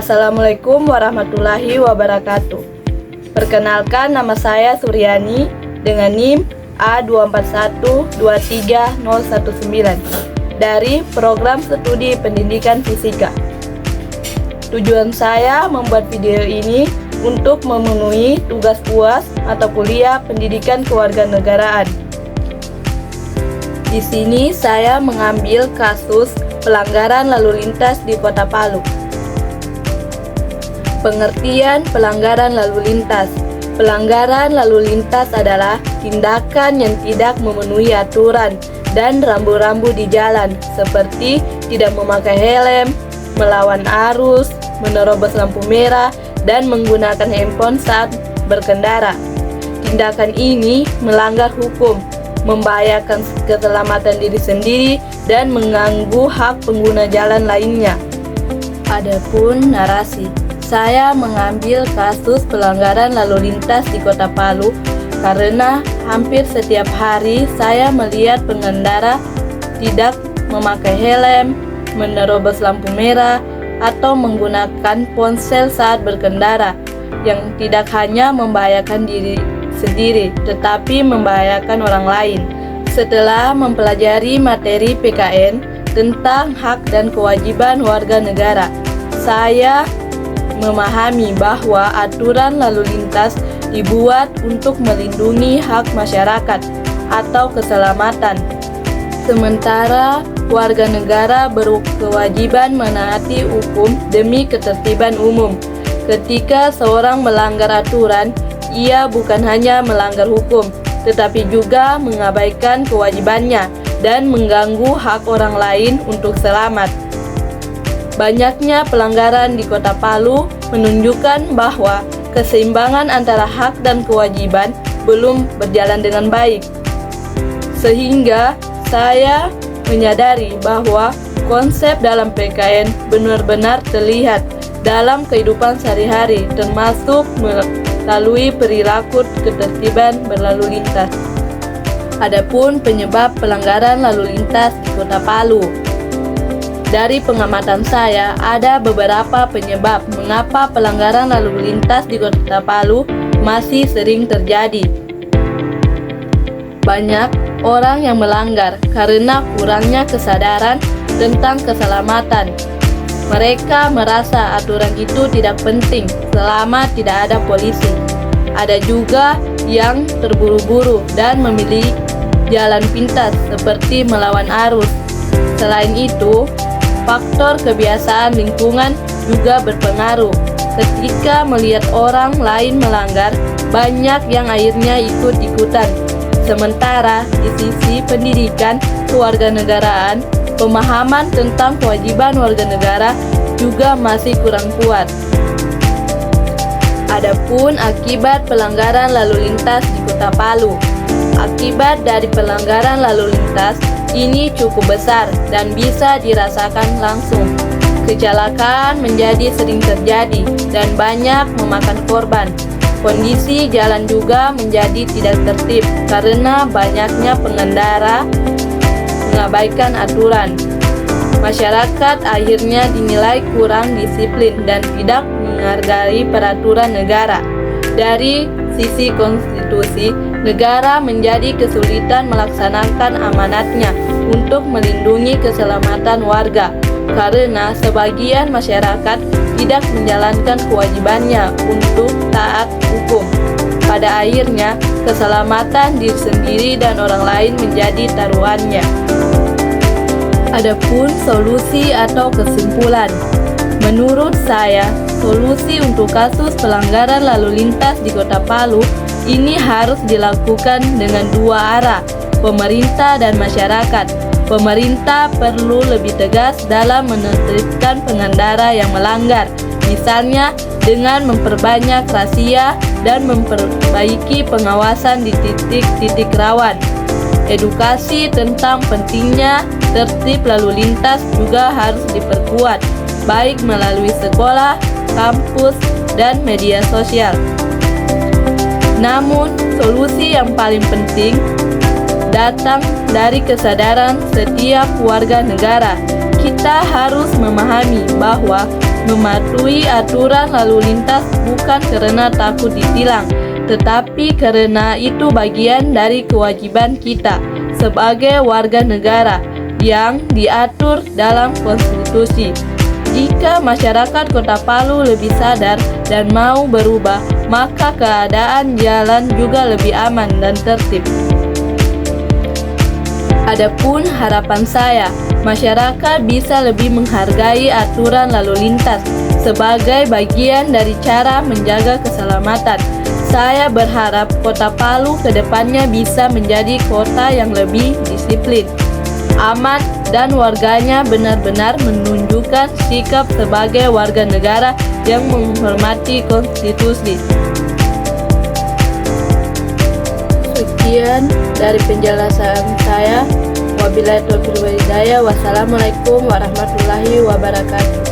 Assalamualaikum warahmatullahi wabarakatuh. Perkenalkan, nama saya Suryani dengan NIM A24123019 dari Program Studi Pendidikan Fisika. Tujuan saya membuat video ini untuk memenuhi tugas UAS atau kuliah pendidikan kewarganegaraan. Di sini saya mengambil kasus pelanggaran lalu lintas di Kota Palu. Pengertian pelanggaran lalu lintas. Pelanggaran lalu lintas adalah tindakan yang tidak memenuhi aturan dan rambu-rambu di jalan, seperti tidak memakai helm, melawan arus, menerobos lampu merah, dan menggunakan handphone saat berkendara. Tindakan ini melanggar hukum, membahayakan keselamatan diri sendiri, dan mengganggu hak pengguna jalan lainnya. Adapun narasi, saya mengambil kasus pelanggaran lalu lintas di Kota Palu karena hampir setiap hari saya melihat pengendara tidak memakai helm, menerobos lampu merah, atau menggunakan ponsel saat berkendara, yang tidak hanya membahayakan diri sendiri, tetapi membahayakan orang lain. Setelah mempelajari materi PKN tentang hak dan kewajiban warga negara, saya memahami bahwa aturan lalu lintas dibuat untuk melindungi hak masyarakat atau keselamatan. Sementara warga negara berkewajiban menaati hukum demi ketertiban umum. Ketika seorang melanggar aturan, ia bukan hanya melanggar hukum, tetapi juga mengabaikan kewajibannya dan mengganggu hak orang lain untuk selamat. Banyaknya pelanggaran di Kota Palu menunjukkan bahwa keseimbangan antara hak dan kewajiban belum berjalan dengan baik. Sehingga saya menyadari bahwa konsep dalam PKN benar-benar terlihat dalam kehidupan sehari-hari, termasuk melalui perilaku ketertiban berlalu lintas. Adapun penyebab pelanggaran lalu lintas di Kota Palu. Dari pengamatan saya, ada beberapa penyebab mengapa pelanggaran lalu lintas di Kota Palu masih sering terjadi. Banyak orang yang melanggar karena kurangnya kesadaran tentang keselamatan. Mereka merasa aturan itu tidak penting selama tidak ada polisi. Ada juga yang terburu-buru dan memilih jalan pintas seperti melawan arus. Selain itu, faktor kebiasaan lingkungan juga berpengaruh. Ketika melihat orang lain melanggar, banyak yang akhirnya ikut-ikutan. Sementara di sisi pendidikan kewarganegaraan, pemahaman tentang kewajiban warga negara juga masih kurang kuat. Adapun akibat pelanggaran lalu lintas di Kota Palu. Akibat dari pelanggaran lalu lintas ini cukup besar dan bisa dirasakan langsung. Kecelakaan menjadi sering terjadi dan banyak memakan korban. Kondisi jalan juga menjadi tidak tertib karena banyaknya pengendara mengabaikan aturan. Masyarakat akhirnya dinilai kurang disiplin dan tidak menghargai peraturan negara. Dari sisi konstitusi, negara menjadi kesulitan melaksanakan amanatnya untuk melindungi keselamatan warga karena sebagian masyarakat tidak menjalankan kewajibannya untuk taat hukum. Pada akhirnya, keselamatan diri sendiri dan orang lain menjadi taruhannya. Adapun solusi atau kesimpulan, menurut saya, solusi untuk kasus pelanggaran lalu lintas di Kota Palu ini harus dilakukan dengan dua arah, pemerintah dan masyarakat. Pemerintah perlu lebih tegas dalam menertibkan pengendara yang melanggar, misalnya dengan memperbanyak razia dan memperbaiki pengawasan di titik-titik rawan. Edukasi tentang pentingnya tertib lalu lintas juga harus diperkuat, baik melalui sekolah, kampus, dan media sosial. Namun, solusi yang paling penting datang dari kesadaran setiap warga negara. Kita harus memahami bahwa mematuhi aturan lalu lintas bukan karena takut ditilang, tetapi karena itu bagian dari kewajiban kita sebagai warga negara yang diatur dalam konstitusi. Jika masyarakat Kota Palu lebih sadar dan mau berubah, maka keadaan jalan juga lebih aman dan tertib. Adapun harapan saya, masyarakat bisa lebih menghargai aturan lalu lintas sebagai bagian dari cara menjaga keselamatan. Saya berharap Kota Palu ke depannya bisa menjadi kota yang lebih disiplin, aman, dan warganya benar-benar menunjukkan sikap sebagai warga negara yang menghormati konstitusi. Sekian dari penjelasan saya. Wabillahi taufiq wal hidayah. Wassalamualaikum warahmatullahi wabarakatuh.